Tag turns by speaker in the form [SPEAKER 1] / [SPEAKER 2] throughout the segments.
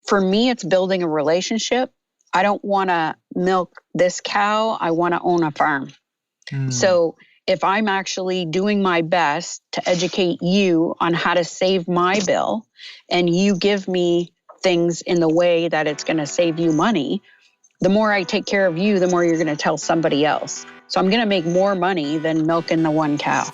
[SPEAKER 1] For me, it's building a relationship. I don't want to milk this cow. I want to own a farm. So if I'm actually doing my best to educate you on how to save my bill, and you give me things in the way that it's going to save you money, the more I take care of you, the more you're going to tell somebody else. So I'm going to make more money than milking the one cow.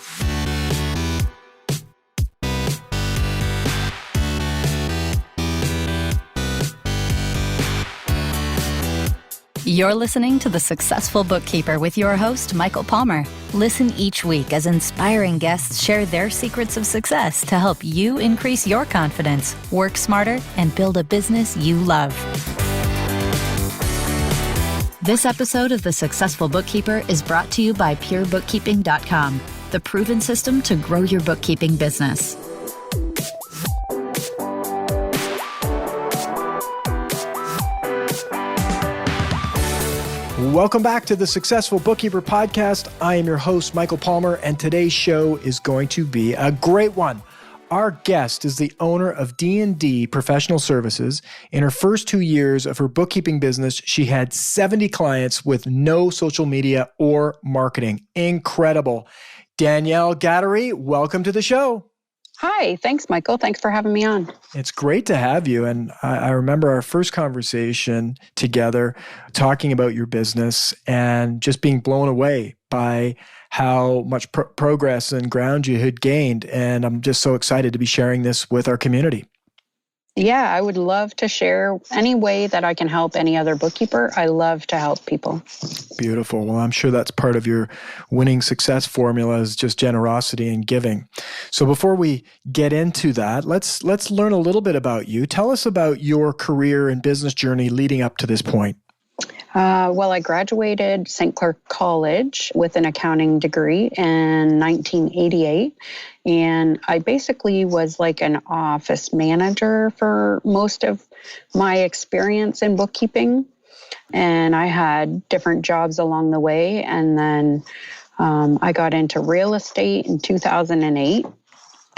[SPEAKER 2] You're listening to The Successful Bookkeeper with your host, Michael Palmer. Listen each week as inspiring guests share their secrets of success to help you increase your confidence, work smarter, and build a business you love. This episode of The Successful Bookkeeper is brought to you by PureBookkeeping.com, the proven system to grow your bookkeeping business.
[SPEAKER 3] Welcome back to the Successful Bookkeeper podcast. I am your host, Michael Palmer, and today's show is going to be a great one. Our guest is the owner of D&D Professional Services. In her first 2 years of her bookkeeping business, she had 70 clients with no social media or marketing. Incredible. Danielle Gadoury, welcome to the show.
[SPEAKER 1] Hi, thanks, Michael. Thanks for having me on.
[SPEAKER 3] It's great to have you. And I remember our first conversation together talking about your business and just being blown away by how much progress and ground you had gained. And I'm just so excited to be sharing this with our community.
[SPEAKER 1] Yeah, I would love to share any way that I can help any other bookkeeper. I love to help people.
[SPEAKER 3] Beautiful. Well, I'm sure that's part of your winning success formula is just generosity and giving. So before we get into that, let's learn a little bit about you. Tell us about your career and business journey leading up to this point.
[SPEAKER 1] Well, I graduated St. Clair College with an accounting degree in 1988. And I basically was like an office manager for most of my experience in bookkeeping. And I had different jobs along the way. And then I got into real estate in 2008.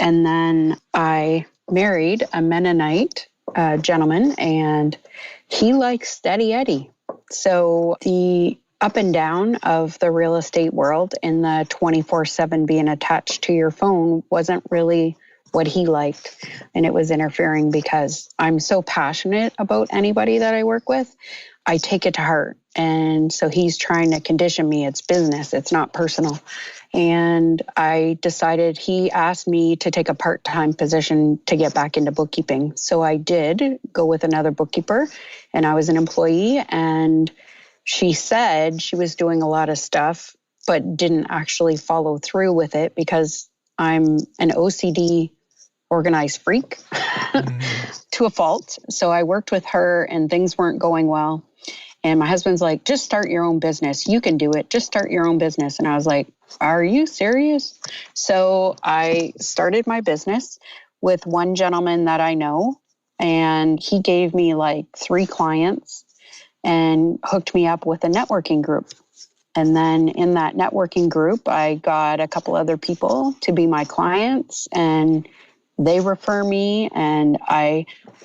[SPEAKER 1] And then I married a Mennonite gentleman, and he likes steady Eddie. So the up and down of the real estate world and the 24/7 being attached to your phone wasn't really what he liked. And it was interfering because I'm so passionate about anybody that I work with. I take it to heart. And so he's trying to condition me. It's business. It's not personal. And I decided he asked me to take a part-time position to get back into bookkeeping. So I did go with another bookkeeper, and I was an employee. And she said she was doing a lot of stuff, but didn't actually follow through with it because I'm an OCD organized freak to a fault. So I worked with her and things weren't going well. And my husband's like, just start your own business. You can do it. Just start your own business. And I was like, are you serious? So I started my business with one gentleman that I know, and he gave me like 3 clients and hooked me up with a networking group. And then in that networking group, I got a couple other people to be my clients, and they refer me. And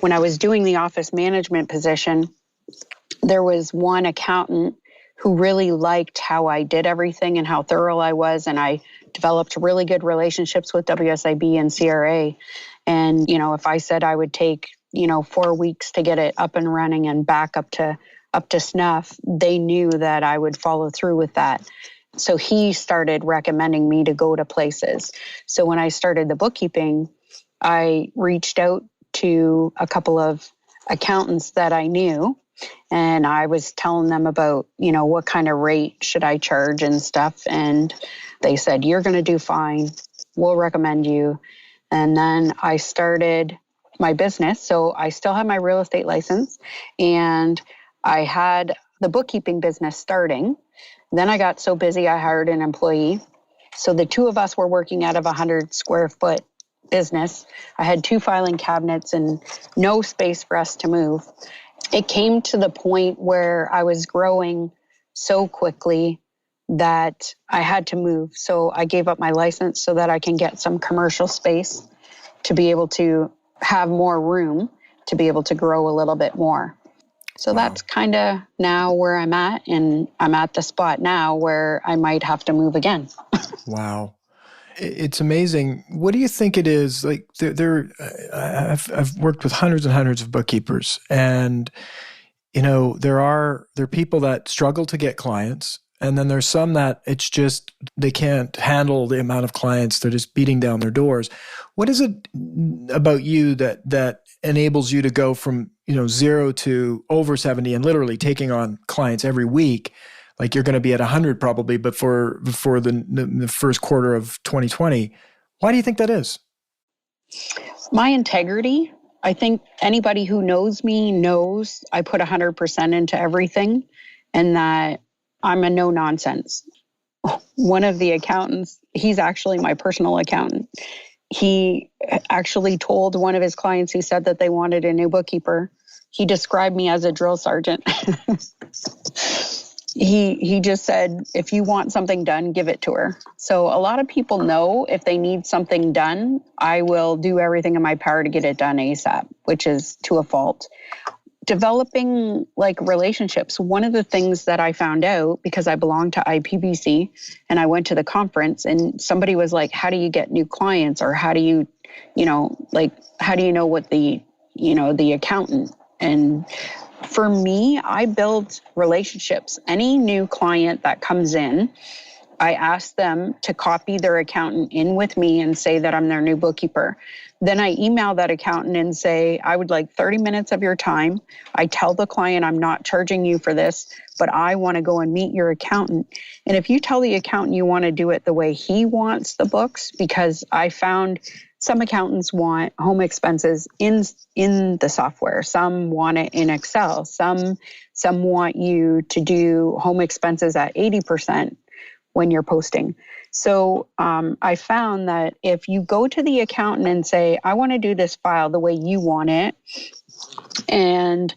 [SPEAKER 1] when I was doing the office management position, there was one accountant who really liked how I did everything and how thorough I was. And I developed really good relationships with WSIB and CRA. And, if I said I would take, 4 weeks to get it up and running and back up to snuff, they knew that I would follow through with that. So he started recommending me to go to places. So when I started the bookkeeping, I reached out to a couple of accountants that I knew, and I was telling them about, what kind of rate should I charge and stuff. And they said, you're going to do fine. We'll recommend you. And then I started my business. So I still have my real estate license, and I had the bookkeeping business starting. Then I got so busy, I hired an employee. So the 2 of us were working out of a 100 square foot business. I had 2 filing cabinets and no space for us to move. It came to the point where I was growing so quickly that I had to move. So I gave up my license so that I can get some commercial space to be able to have more room to be able to grow a little bit more. So that's kind of now where I'm at, and I'm at the spot now where I might have to move again.
[SPEAKER 3] Wow. It's amazing. What do you think it is? Like I've worked with hundreds and hundreds of bookkeepers, and there are people that struggle to get clients, and then there's some that it's just they can't handle the amount of clients. They're just beating down their doors. What is it about you that enables you to go from 0 to over 70 and literally taking on clients every week? Like you're going to be at 100 probably before the first quarter of 2020. Why do you think that is?
[SPEAKER 1] My integrity. I think anybody who knows me knows I put 100% into everything, and that I'm a no nonsense. One of the accountants, he's actually my personal accountant. He actually told one of his clients who said that they wanted a new bookkeeper. He described me as a drill sergeant. He just said, if you want something done, give it to her. So a lot of people know if they need something done, I will do everything in my power to get it done ASAP, which is to a fault. Developing relationships. One of the things that I found out, because I belong to IPBC and I went to the conference, and somebody was like, how do you get new clients? Or how do you, how do you know what the accountant? And for me, I build relationships. Any new client that comes in, I ask them to copy their accountant in with me and say that I'm their new bookkeeper. Then I email that accountant and say, I would like 30 minutes of your time. I tell the client I'm not charging you for this, but I want to go and meet your accountant. And if you tell the accountant you want to do it the way he wants the books, because I found some accountants want home expenses in the software. Some want it in Excel. Some want you to do home expenses at 80% when you're posting. So I found that if you go to the accountant and say, I want to do this file the way you want it, and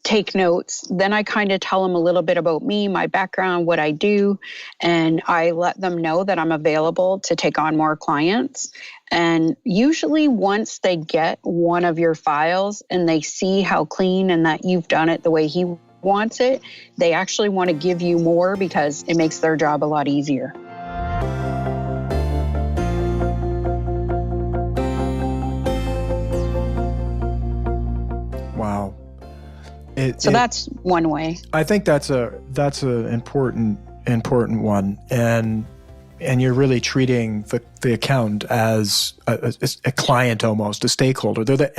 [SPEAKER 1] take notes, then I kind of tell them a little bit about me, my background, what I do, and I let them know that I'm available to take on more clients. And usually once they get one of your files and they see how clean and that you've done it the way he wants it, they actually want to give you more because it makes their job a lot easier.
[SPEAKER 3] Wow.
[SPEAKER 1] That's one way.
[SPEAKER 3] I think that's an important one, and you're really treating the accountant as a client, almost a stakeholder. They're the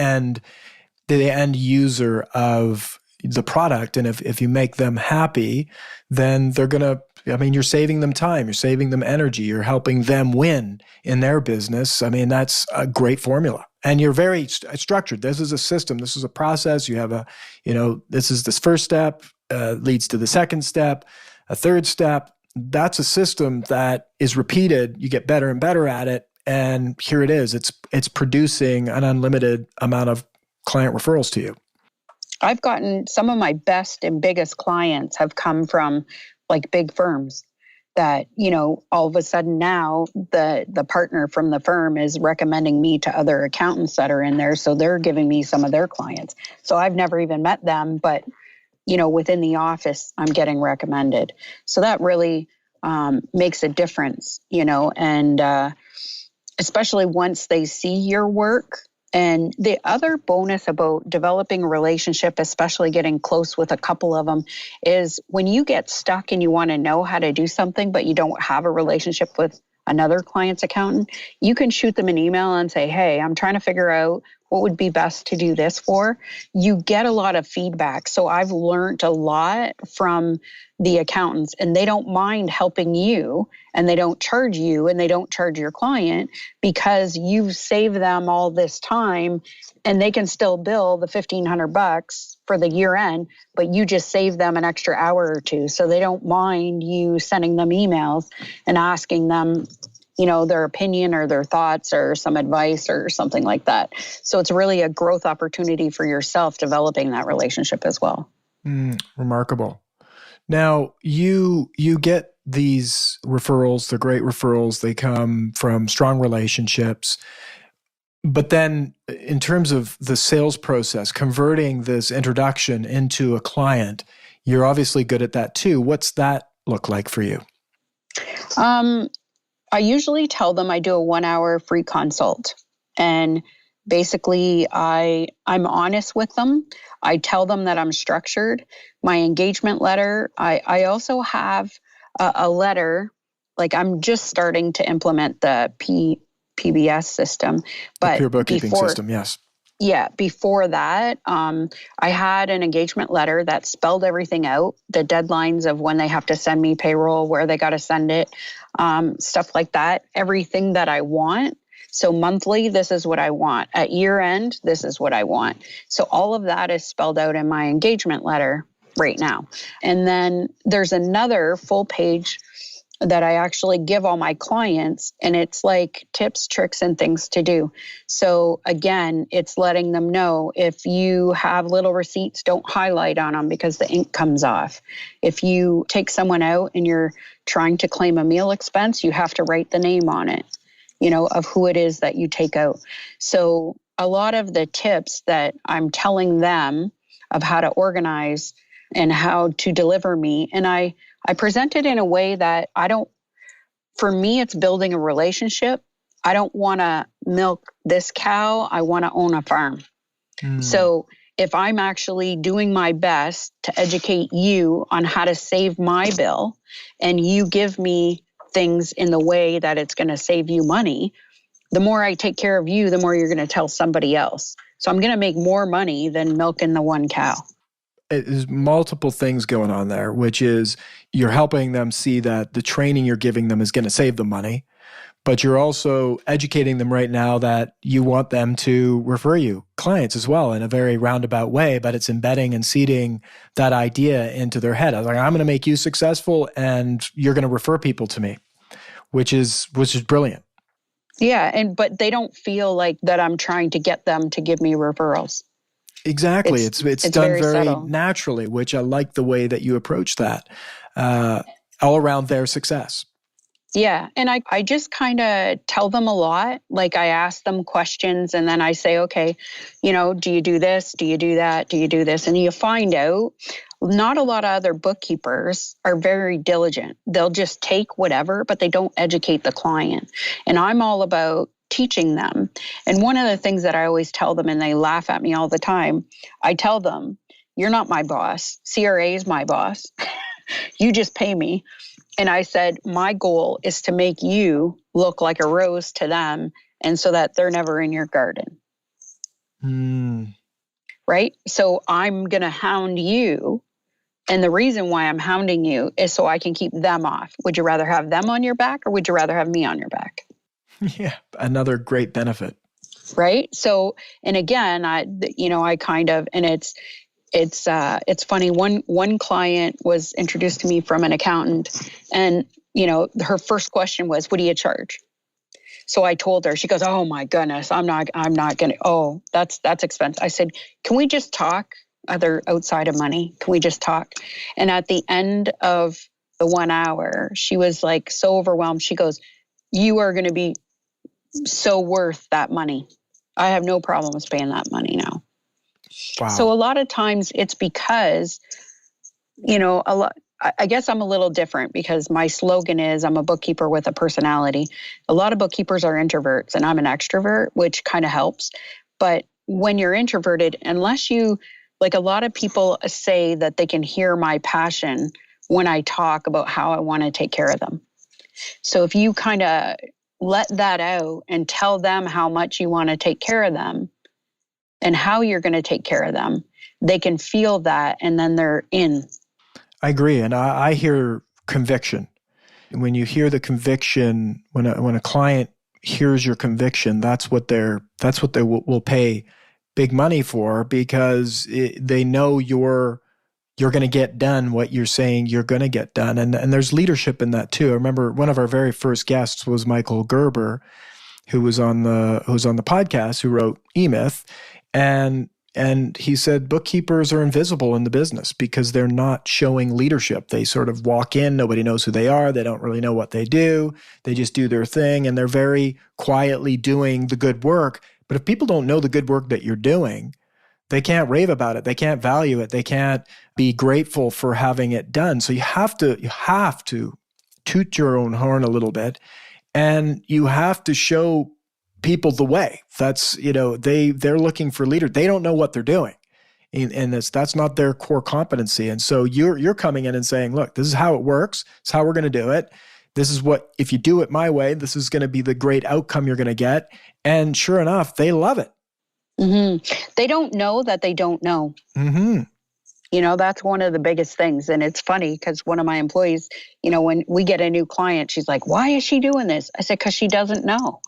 [SPEAKER 3] end user of the product, and if you make them happy, then they're gonna. You're saving them time, you're saving them energy, you're helping them win in their business. That's a great formula. And you're very structured. This is a system. This is a process. You have this is this first step, leads to the second step, a third step. That's a system that is repeated. You get better and better at it. And here it is. It's producing an unlimited amount of client referrals to you.
[SPEAKER 1] I've gotten some of my best and biggest clients have come from big firms that, all of a sudden now the partner from the firm is recommending me to other accountants that are in there. So they're giving me some of their clients. So I've never even met them, but, within the office, I'm getting recommended. So that really makes a difference, and especially once they see your work. And the other bonus about developing a relationship, especially getting close with a couple of them, is when you get stuck and you want to know how to do something, but you don't have a relationship with another client's accountant, you can shoot them an email and say, hey, I'm trying to figure out what would be best to do this for. You get a lot of feedback. So I've learned a lot from the accountants, and they don't mind helping you, and they don't charge you, and they don't charge your client, because you've saved them all this time, and they can still bill the $1,500 for the year end, but you just save them an extra hour or two. So they don't mind you sending them emails and asking them, their opinion or their thoughts or some advice or something like that. So it's really a growth opportunity for yourself developing that relationship as well.
[SPEAKER 3] Remarkable. Now, you get these referrals, they're great referrals. They come from strong relationships. But then in terms of the sales process, converting this introduction into a client, you're obviously good at that too. What's that look like for you?
[SPEAKER 1] I usually tell them I do a 1-hour free consult. And basically, I'm honest with them. I tell them that I'm structured. My engagement letter, I also have a letter, like I'm just starting to implement the PBS system. But
[SPEAKER 3] the peer bookkeeping system, yes.
[SPEAKER 1] Yeah, before that, I had an engagement letter that spelled everything out, the deadlines of when they have to send me payroll, where they got to send it, stuff like that, everything that I want. So monthly, this is what I want. At year end, this is what I want. So all of that is spelled out in my engagement letter right now. And then there's another full page that I actually give all my clients, and it's like tips, tricks, and things to do. So again, it's letting them know if you have little receipts, don't highlight on them because the ink comes off. If you take someone out and you're trying to claim a meal expense, you have to write the name on it, of who it is that you take out. So a lot of the tips that I'm telling them of how to organize and how to deliver me, and I present it in a way that for me, it's building a relationship. I don't want to milk this cow. I want to own a farm. So if I'm actually doing my best to educate you on how to save my bill, and you give me things in the way that it's going to save you money, the more I take care of you, the more you're going to tell somebody else. So I'm going to make more money than milking the one cow.
[SPEAKER 3] There's multiple things going on there, which is you're helping them see that the training you're giving them is going to save them money, but you're also educating them right now that you want them to refer you clients as well in a very roundabout way, but it's embedding and seeding that idea into their head. I was like, I'm going to make you successful and you're going to refer people to me, which is brilliant.
[SPEAKER 1] Yeah, but they don't feel like that I'm trying to get them to give me referrals.
[SPEAKER 3] Exactly. It's done very
[SPEAKER 1] subtle.
[SPEAKER 3] naturally, which I like the way that you approach that, all around their success.
[SPEAKER 1] Yeah. And I just kind of tell them a lot. Like I ask them questions and then I say, okay, do you do this? Do you do that? Do you do this? And you find out not a lot of other bookkeepers are very diligent. They'll just take whatever, but they don't educate the client. And I'm all about teaching them. And one of the things that I always tell them, and they laugh at me all the time, I tell them, you're not my boss. CRA is my boss. You just pay me. And I said, my goal is to make you look like a rose to them, and so that they're never in your garden. Right? So I'm going to hound you. And the reason why I'm hounding you is so I can keep them off. Would you rather have them on your back, or would you rather have me on your back?
[SPEAKER 3] Yeah, another great benefit.
[SPEAKER 1] Right? So, and again, I kind of, and it's funny. One client was introduced to me from an accountant, and her first question was, "What do you charge?" So I told her. She goes, "Oh my goodness, I'm not gonna. Oh, that's expensive." I said, "Can we just talk? Outside of money, can we just talk?" And at the end of the 1 hour, she was like so overwhelmed. She goes, "You are going to be so worth that money. I have no problems paying that money now."
[SPEAKER 3] Wow.
[SPEAKER 1] So a lot of times it's because, I guess I'm a little different because my slogan is I'm a bookkeeper with a personality. A lot of bookkeepers are introverts and I'm an extrovert, which kind of helps. But when you're introverted, unless you, like a lot of people say that they can hear my passion when I talk about how I want to take care of them. So if you kind of let that out and tell them how much you want to take care of them and how you're going to take care of them, they can feel that and then they're in. I
[SPEAKER 3] agree. And I hear conviction. When you hear the conviction, when a client hears your conviction, that's what they will pay big money for, because they know you're going to get done what you're saying you're going to get done. And there's leadership in that too. I remember one of our very first guests was Michael Gerber, who was on the podcast, who wrote E-Myth. And he said bookkeepers are invisible in the business because they're not showing leadership. They sort of walk in, nobody knows who they are. They don't really know what they do. They just do their thing, and they're very quietly doing the good work, But if people don't know the good work that you're doing, they can't rave about it. They can't value it. They can't be grateful for having it done. So you have to toot your own horn a little bit, and you have to show people the way. That's, they're looking for leaders. They don't know what they're doing. And that's not their core competency. And so you're coming in and saying, look, this is how it works. It's how we're going to do it. This is what, if you do it my way, this is going to be the great outcome you're going to get. And sure enough, they love it.
[SPEAKER 1] Mm-hmm. They don't know that they don't know.
[SPEAKER 3] Mm-hmm.
[SPEAKER 1] That's one of the biggest things. And it's funny because one of my employees, when we get a new client, she's like, why is she doing this? I said, because she doesn't know.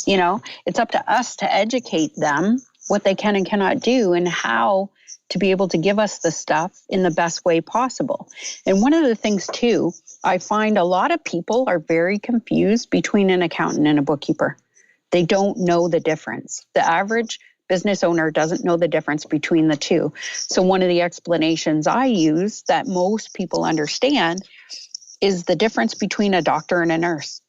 [SPEAKER 1] It's up to us to educate them what they can and cannot do and how to be able to give us the stuff in the best way possible. And one of the things too, I find a lot of people are very confused between an accountant and a bookkeeper. They don't know the difference. The average business owner doesn't know the difference between the two. So one of the explanations I use that most people understand is the difference between a doctor and a nurse,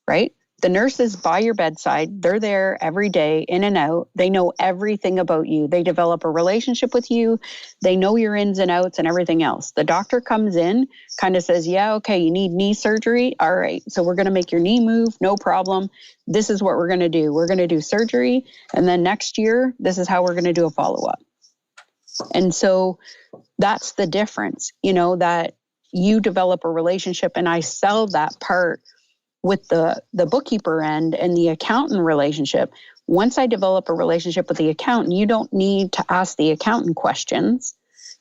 [SPEAKER 1] right? The nurse is by your bedside. They're there every day, in and out. They know everything about you. They develop a relationship with you. They know your ins and outs and everything else. The doctor comes in, kind of says, yeah, okay, you need knee surgery. All right, so we're going to make your knee move. No problem. This is what we're going to do. We're going to do surgery. And then next year, this is how we're going to do a follow-up. And so that's the difference, that you develop a relationship, and I sell that part with the bookkeeper end and the accountant relationship. Once I develop a relationship with the accountant, you don't need to ask the accountant questions.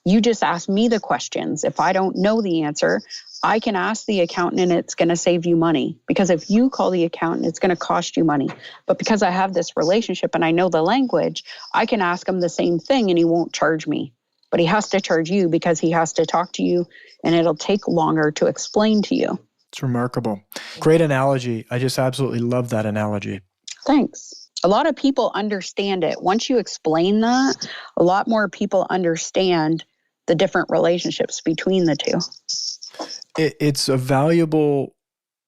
[SPEAKER 1] You just ask me the questions. If I don't know the answer, I can ask the accountant and it's going to save you money. Because if you call the accountant, it's going to cost you money. But because I have this relationship and I know the language, I can ask him the same thing and he won't charge me. But he has to charge you because he has to talk to you and it'll take longer to explain to you.
[SPEAKER 3] It's remarkable. Great analogy. I just absolutely love that analogy.
[SPEAKER 1] Thanks. A lot of people understand it. Once you explain that, a lot more people understand the different relationships between the two.
[SPEAKER 3] It's a valuable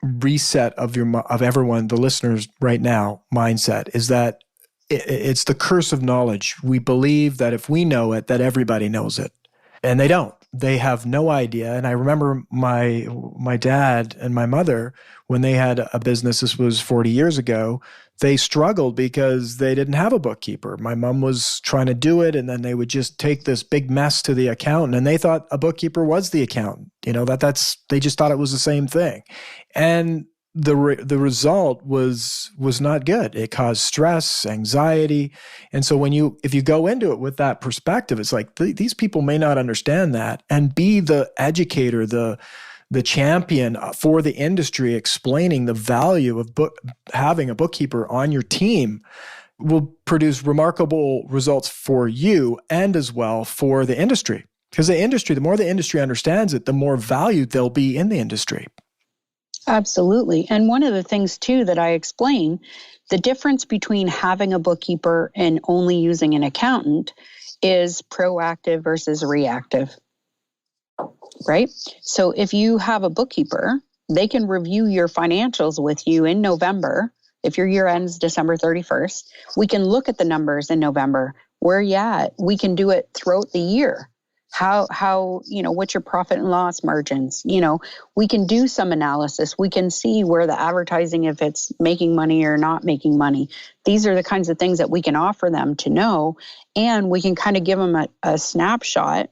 [SPEAKER 3] reset of everyone, the listeners right now, mindset is that it's the curse of knowledge. We believe that if we know it, that everybody knows it. And they don't. They have no idea. And I remember my dad and my mother, when they had a business, this was 40 years ago, they struggled because they didn't have a bookkeeper. My mom was trying to do it, and then they would just take this big mess to the accountant, and they thought a bookkeeper was the accountant. They just thought it was the same thing. And the result was not good. It caused stress, anxiety. And so if you go into it with that perspective, it's like these people may not understand that, and be the educator, the champion for the industry, explaining the value of having a bookkeeper on your team will produce remarkable results for you and as well for the industry. Because the more the industry understands it, the more value there'll be in the industry.
[SPEAKER 1] Absolutely. And one of the things too that I explain, the difference between having a bookkeeper and only using an accountant is proactive versus reactive, right? So if you have a bookkeeper, they can review your financials with you in November. If your year ends December 31st, we can look at the numbers in November. Where you at? We can do it throughout the year. How, what's your profit and loss margins? We can do some analysis. We can see where the advertising, if it's making money or not making money. These are the kinds of things that we can offer them to know. And we can kind of give them a snapshot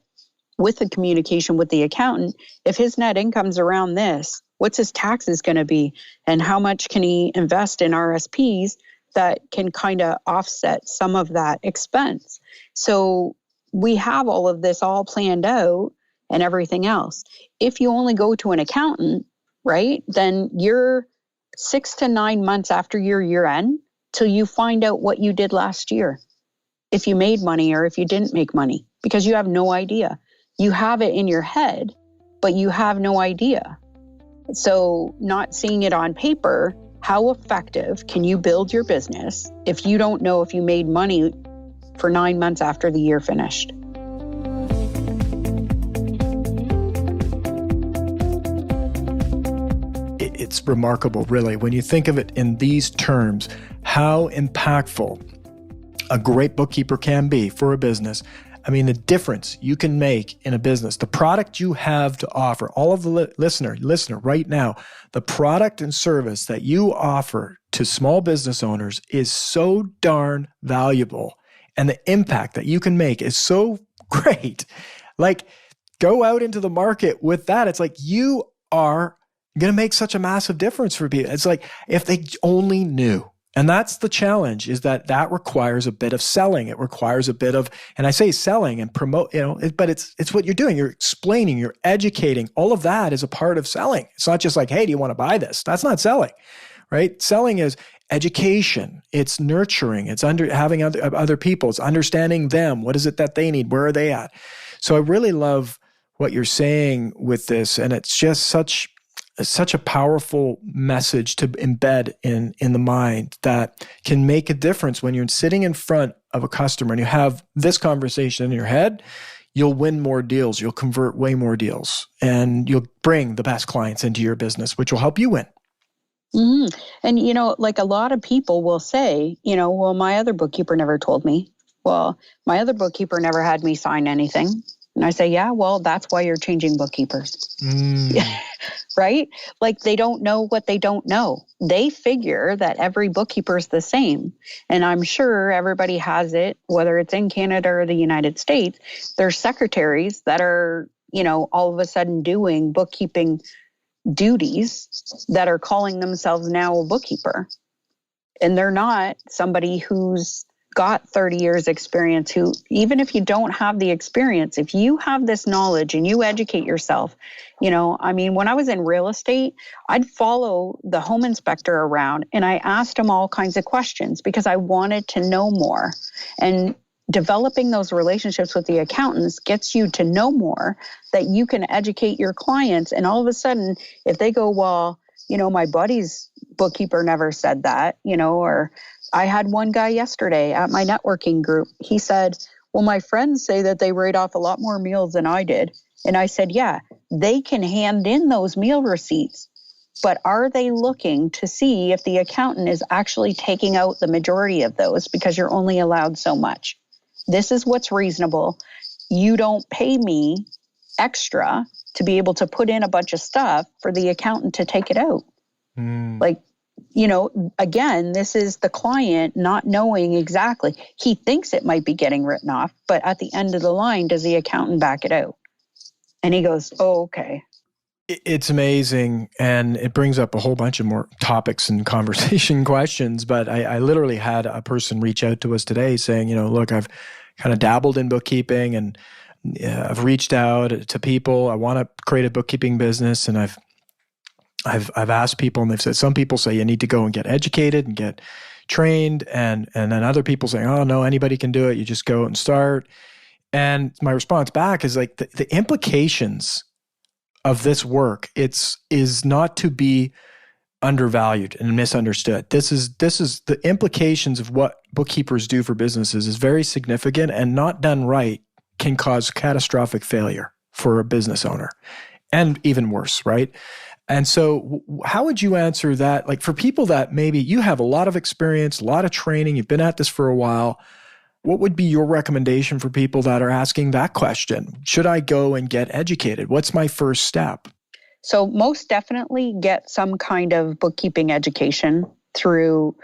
[SPEAKER 1] with the communication with the accountant. If his net income's around this, what's his taxes going to be? And how much can he invest in RSPs that can kind of offset some of that expense? So we have all of this all planned out and everything else. If you only go to an accountant, right, then you're 6 to 9 months after your year end till you find out what you did last year, if you made money or if you didn't make money, because you have no idea. You have it in your head, but you have no idea. So not seeing it on paper, how effective can you build your business if you don't know if you made money for 9 months after the year finished?
[SPEAKER 3] It's remarkable, really, when you think of it in these terms, how impactful a great bookkeeper can be for a business. I mean, the difference you can make in a business, the product you have to offer, all of the listener right now, the product and service that you offer to small business owners is so darn valuable. And the impact that you can make is so great. Like, go out into the market with that. It's like you are going to make such a massive difference for people. It's like if they only knew. And that's the challenge, is that requires a bit of selling. It requires a bit of, and I say selling and promote, but it's what you're doing. You're explaining, you're educating. All of that is a part of selling. It's not just like, hey, do you want to buy this? That's not selling, right? Selling is education. It's nurturing. It's having other people. It's understanding them. What is it that they need? Where are they at? So I really love what you're saying with this. And it's just such a powerful message to embed in the mind that can make a difference when you're sitting in front of a customer and you have this conversation in your head. You'll win more deals. You'll convert way more deals, and you'll bring the best clients into your business, which will help you win.
[SPEAKER 1] Mm-hmm. And, like a lot of people will say, well, my other bookkeeper never told me. Well, my other bookkeeper never had me sign anything. And I say, yeah, well, that's why you're changing bookkeepers. Right? Like, they don't know what they don't know. They figure that every bookkeeper is the same. And I'm sure everybody has it, whether it's in Canada or the United States. There's secretaries that are, all of a sudden doing bookkeeping duties that are calling themselves now a bookkeeper. And they're not somebody who's got 30 years experience, who, even if you don't have the experience, if you have this knowledge and you educate yourself, when I was in real estate, I'd follow the home inspector around and I asked him all kinds of questions because I wanted to know more. And developing those relationships with the accountants gets you to know more, that you can educate your clients. And all of a sudden, if they go, well, my buddy's bookkeeper never said that, or I had one guy yesterday at my networking group. He said, well, my friends say that they write off a lot more meals than I did. And I said, yeah, they can hand in those meal receipts, but are they looking to see if the accountant is actually taking out the majority of those, because you're only allowed so much? This is what's reasonable. You don't pay me extra to be able to put in a bunch of stuff for the accountant to take it out. Again, this is the client not knowing exactly. He thinks it might be getting written off, but at the end of the line, does the accountant back it out? And he goes, oh, okay.
[SPEAKER 3] It's amazing. And it brings up a whole bunch of more topics and conversation questions. But I literally had a person reach out to us today saying, look, I've kind of dabbled in bookkeeping and I've reached out to people. I want to create a bookkeeping business. And I've asked people, and they've said, some people say you need to go and get educated and get trained. And then other people saying, oh, no, anybody can do it. You just go and start. And my response back is like, the implications of this work, is not to be undervalued and misunderstood. This is the implications of what bookkeepers do for businesses is very significant, and not done right can cause catastrophic failure for a business owner, and even worse, right? And so how would you answer that? Like, for people that maybe you have a lot of experience, a lot of training, you've been at this for a while, what would be your recommendation for people that are asking that question? Should I go and get educated? What's my first step?
[SPEAKER 1] So most definitely get some kind of bookkeeping education through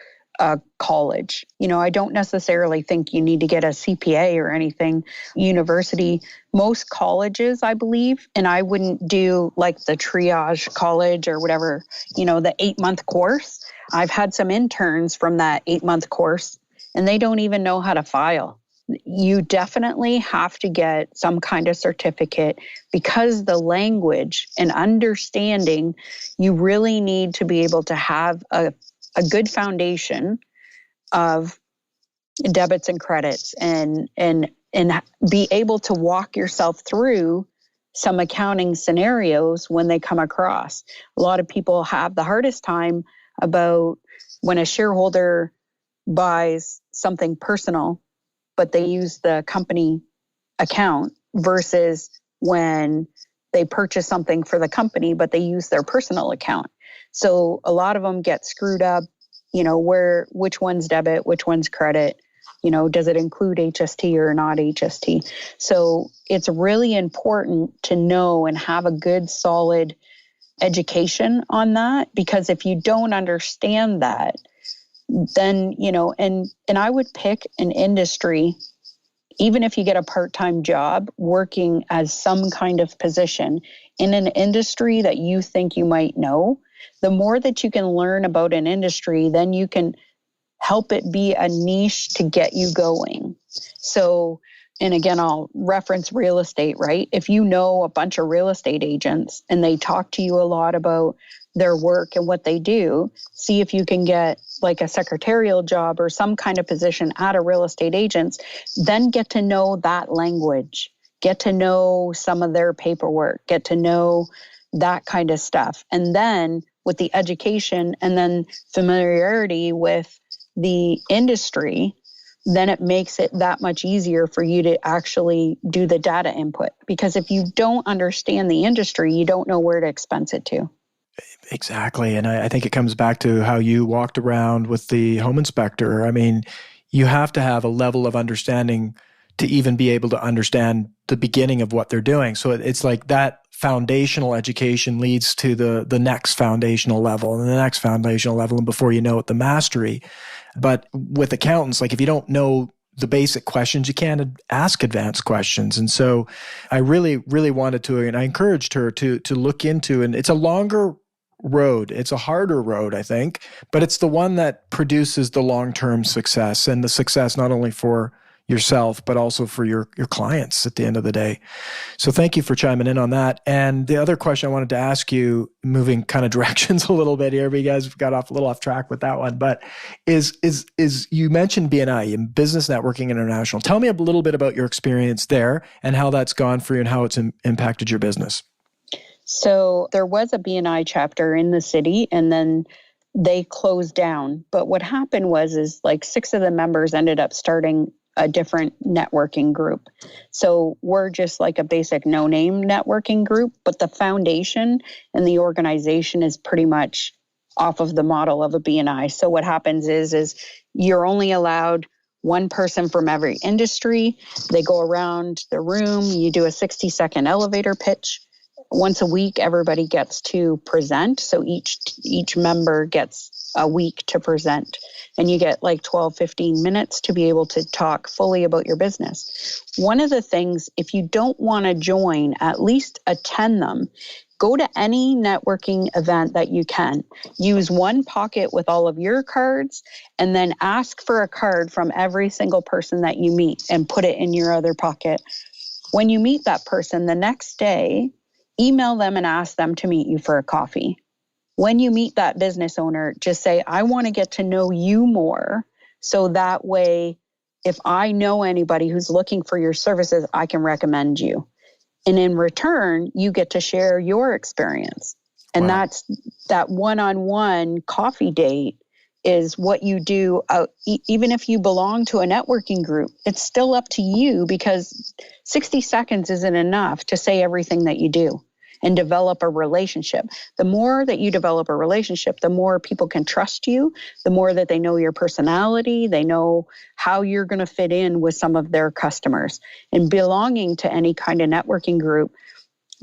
[SPEAKER 1] college. I don't necessarily think you need to get a CPA or anything. University, most colleges, I believe, and I wouldn't do like the triage college or whatever, the 8-month course. I've had some interns from that 8-month course, and they don't even know how to file. You definitely have to get some kind of certificate, because the language and understanding, you really need to be able to have a good foundation of debits and credits, and be able to walk yourself through some accounting scenarios when they come across. A lot of people have the hardest time about when a shareholder buys something personal, but they use the company account, versus when they purchase something for the company, but they use their personal account. So a lot of them get screwed up, which one's debit, which one's credit. Does it include HST or not HST? So it's really important to know and have a good, solid education on that, because if you don't understand that, then, and I would pick an industry, even if you get a part-time job working as some kind of position in an industry that you think you might know. The more that you can learn about an industry, then you can help it be a niche to get you going. So, and again, I'll reference real estate, right? If you know a bunch of real estate agents and they talk to you a lot about their work and what they do, see if you can get like a secretarial job or some kind of position at a real estate agent's, then get to know that language, get to know some of their paperwork, get to know that kind of stuff. And then with the education and then familiarity with the industry, then it makes it that much easier for you to actually do the data input. Because if you don't understand the industry, you don't know where to expense it to.
[SPEAKER 3] Exactly. And I think it comes back to how you walked around with the home inspector. I mean, you have to have a level of understanding to even be able to understand the beginning of what they're doing. So it's like that foundational education leads to the next foundational level and the next foundational level. And before you know it, the mastery. But with accountants, like if you don't know the basic questions, you can't ask advanced questions. And so I really, really wanted to, and I encouraged her to look into, and it's a longer road. It's a harder road, I think, but it's the one that produces the long-term success, and the success not only for yourself, but also for your clients at the end of the day. So thank you for chiming in on that. And the other question I wanted to ask you, moving kind of directions a little bit here, but you guys got a little off track with that one, but is you mentioned BNI, in Business Networking International. Tell me a little bit about your experience there and how that's gone for you and how it's impacted your business.
[SPEAKER 1] So there was a BNI chapter in the city, and then they closed down. But what happened is like 6 of the members ended up starting a different networking group. So we're just like a basic no-name networking group, but the foundation and the organization is pretty much off of the model of a BNI. So what happens is you're only allowed one person from every industry. They go around the room, you do a 60-second elevator pitch. Once a week, everybody gets to present. So each member gets a week to present. And you get like 12, 15 minutes to be able to talk fully about your business. One of the things, if you don't want to join, at least attend them. Go to any networking event that you can. Use one pocket with all of your cards, and then ask for a card from every single person that you meet and put it in your other pocket. When you meet that person the next day, email them and ask them to meet you for a coffee. When you meet that business owner, just say, I want to get to know you more. So that way, if I know anybody who's looking for your services, I can recommend you. And in return, you get to share your experience. And
[SPEAKER 3] Wow.
[SPEAKER 1] That's that one-on-one coffee date is what you do. Even if you belong to a networking group, it's still up to you, because 60 seconds isn't enough to say everything that you do and develop a relationship. The more that you develop a relationship, the more people can trust you, the more that they know your personality, they know how you're going to fit in with some of their customers. And belonging to any kind of networking group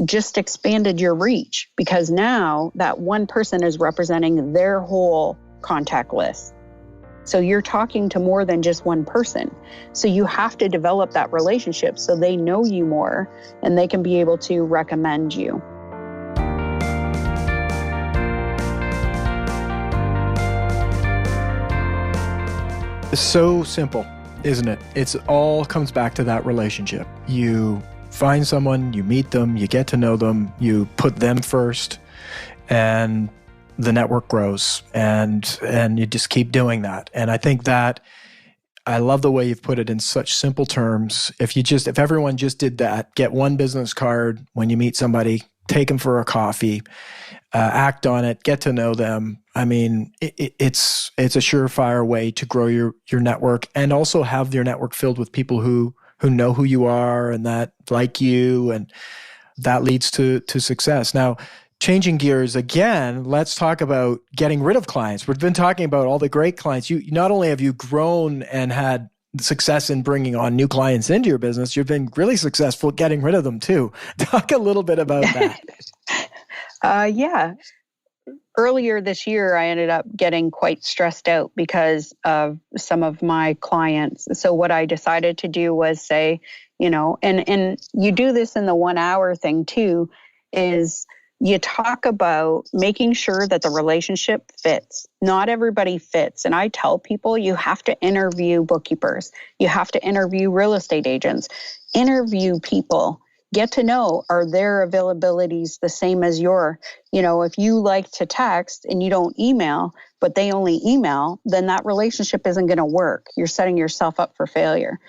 [SPEAKER 1] just expanded your reach, because now that one person is representing their whole contact list. So you're talking to more than just one person. So you have to develop that relationship so they know you more and they can be able to recommend you.
[SPEAKER 3] It's so simple, isn't it? It's all comes back to that relationship. You find someone, you meet them, you get to know them, you put them first, and the network grows, and you just keep doing that. And I think that I love the way you've put it in such simple terms. If everyone just did that, get one business card when you meet somebody, take them for a coffee, act on it, get to know them. I mean, it's a surefire way to grow your network, and also have your network filled with people who know who you are and that like you, and that leads to success. Now, changing gears again, let's talk about getting rid of clients. We've been talking about all the great clients. You not only have you grown and had success in bringing on new clients into your business, you've been really successful getting rid of them too. Talk a little bit about that.
[SPEAKER 1] Yeah. Earlier this year, I ended up getting quite stressed out because of some of my clients. So what I decided to do was say, and you do this in the 1 hour thing too, is you talk about making sure that the relationship fits. Not everybody fits. And I tell people you have to interview bookkeepers. You have to interview real estate agents. Interview people. Get to know, are their availabilities the same as your, if you like to text and you don't email, but they only email, then that relationship isn't going to work. You're setting yourself up for failure.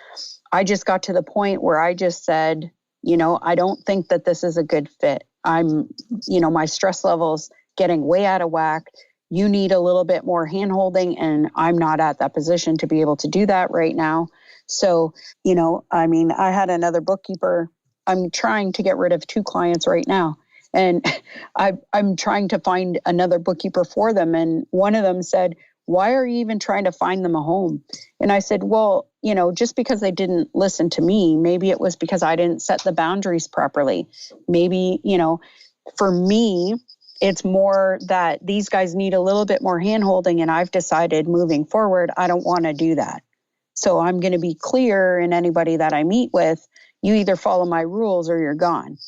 [SPEAKER 1] I just got to the point where I just said, I don't think that this is a good fit. My stress level's getting way out of whack. You need a little bit more handholding, and I'm not at that position to be able to do that right now. So, I had another bookkeeper. I'm trying to get rid of 2 clients right now. And I'm trying to find another bookkeeper for them. And one of them said, why are you even trying to find them a home? And I said, well, just because they didn't listen to me, maybe it was because I didn't set the boundaries properly. Maybe, for me, it's more that these guys need a little bit more handholding. And I've decided moving forward, I don't want to do that. So I'm going to be clear in anybody that I meet with, you either follow my rules or you're gone,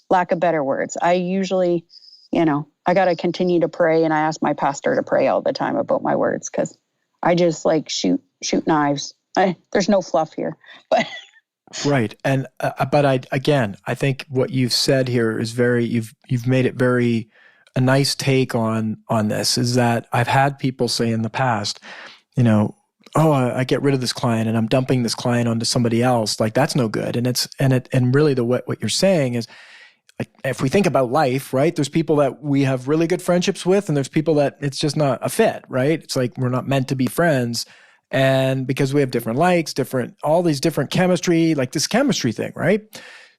[SPEAKER 1] lack of better words. I usually, I got to continue to pray, and I ask my pastor to pray all the time about my words, because I just like shoot knives. There's no fluff here, but.
[SPEAKER 3] Right. And, but I think what you've said here is you've made it very, a nice take on this, is that I've had people say in the past, I get rid of this client and I'm dumping this client onto somebody else. Like, that's no good. And really what you're saying is, like, if we think about life, right, there's people that we have really good friendships with, and there's people that it's just not a fit, right? It's like, we're not meant to be friends. And because we have different likes, all these different chemistry, like this chemistry thing, right?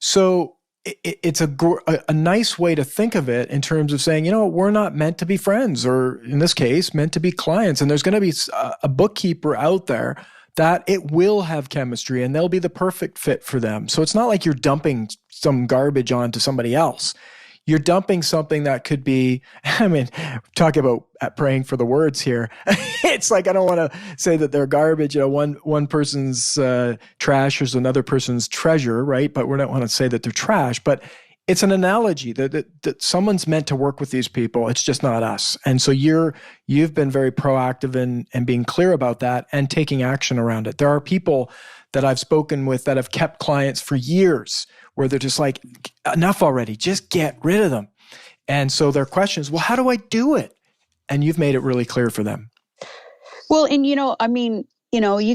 [SPEAKER 3] So it's a nice way to think of it in terms of saying, we're not meant to be friends, or in this case, meant to be clients. And there's going to be a bookkeeper out there that it will have chemistry and they'll be the perfect fit for them. So it's not like you're dumping some garbage onto somebody else. You're dumping something that could be, talk about praying for the words here. It's like, I don't want to say that they're garbage. One person's trash is another person's treasure, right? But we don't want to say that they're trash. But it's an analogy that someone's meant to work with these people. It's just not us. And so you've been very proactive in being clear about that and taking action around it. There are people that I've spoken with that have kept clients for years, where they're just like, enough already, just get rid of them. And so their question is, well, how do I do it? And you've made it really clear for them.
[SPEAKER 1] Well, and you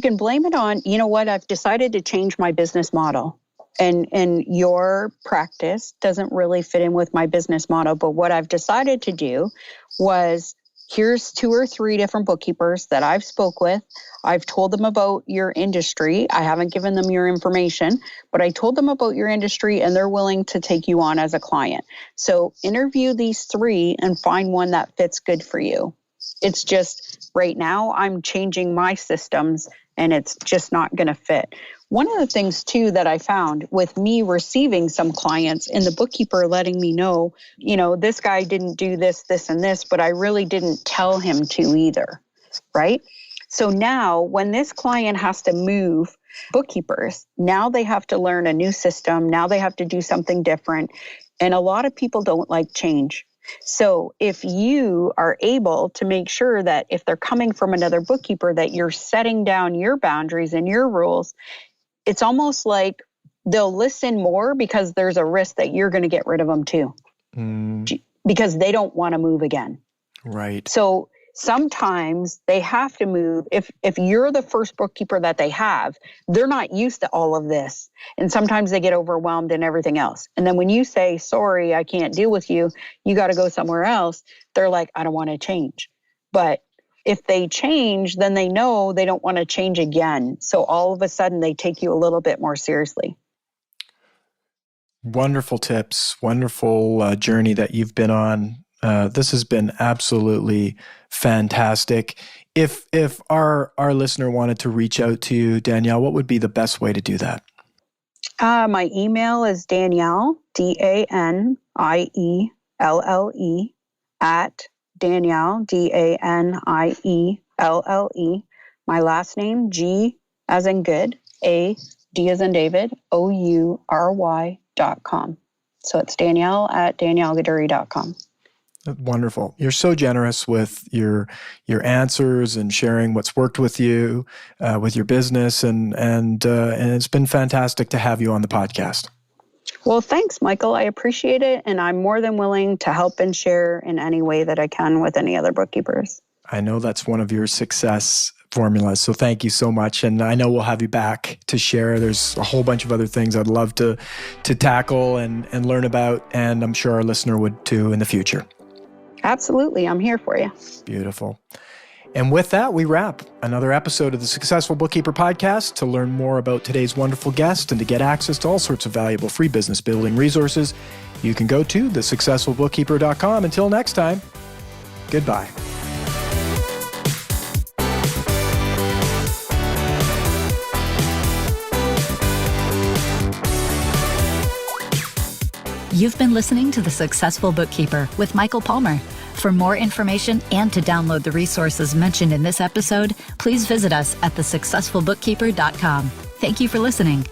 [SPEAKER 1] can blame it on, I've decided to change my business model. And your practice doesn't really fit in with my business model. But what I've decided to do was, here's 2 or 3 different bookkeepers that I've spoke with. I've told them about your industry. I haven't given them your information, but I told them about your industry, and they're willing to take you on as a client. So interview these 3 and find one that fits good for you. It's just right now I'm changing my systems, and it's just not going to fit. One of the things too that I found with me receiving some clients and the bookkeeper letting me know, this guy didn't do this, this, and this, but I really didn't tell him to either, right? So now when this client has to move bookkeepers, now they have to learn a new system. Now they have to do something different. And a lot of people don't like change. So if you are able to make sure that if they're coming from another bookkeeper, that you're setting down your boundaries and your rules, it's almost like they'll listen more, because there's a risk that you're going to get rid of them too, because they don't want to move again.
[SPEAKER 3] Right.
[SPEAKER 1] So sometimes they have to move. If you're the first bookkeeper that they have, they're not used to all of this. And sometimes they get overwhelmed in everything else. And then when you say, sorry, I can't deal with you, you got to go somewhere else, they're like, I don't want to change. But if they change, then they know they don't want to change again. So all of a sudden they take you a little bit more seriously.
[SPEAKER 3] Wonderful tips, wonderful journey that you've been on. This has been absolutely fantastic. If our listener wanted to reach out to you, Danielle, what would be the best way to do that?
[SPEAKER 1] My email is Danielle, DANIELLE, at Danielle, DANIELLE. My last name, G as in good, A, D as in David, OURY.com. So it's Danielle at DanielleGadoury.com.
[SPEAKER 3] Wonderful. You're so generous with your answers and sharing what's worked with you, with your business, and it's been fantastic to have you on the podcast.
[SPEAKER 1] Well, thanks, Michael. I appreciate it, and I'm more than willing to help and share in any way that I can with any other bookkeepers.
[SPEAKER 3] I know that's one of your success formulas, so thank you so much. And I know we'll have you back to share. There's a whole bunch of other things I'd love to tackle and learn about, and I'm sure our listener would too in the future.
[SPEAKER 1] Absolutely. I'm here for you.
[SPEAKER 3] Beautiful. And with that, we wrap another episode of the Successful Bookkeeper Podcast. To learn more about today's wonderful guest and to get access to all sorts of valuable free business building resources, you can go to thesuccessfulbookkeeper.com. Until next time, goodbye.
[SPEAKER 2] You've been listening to The Successful Bookkeeper with Michael Palmer. For more information and to download the resources mentioned in this episode, please visit us at thesuccessfulbookkeeper.com. Thank you for listening.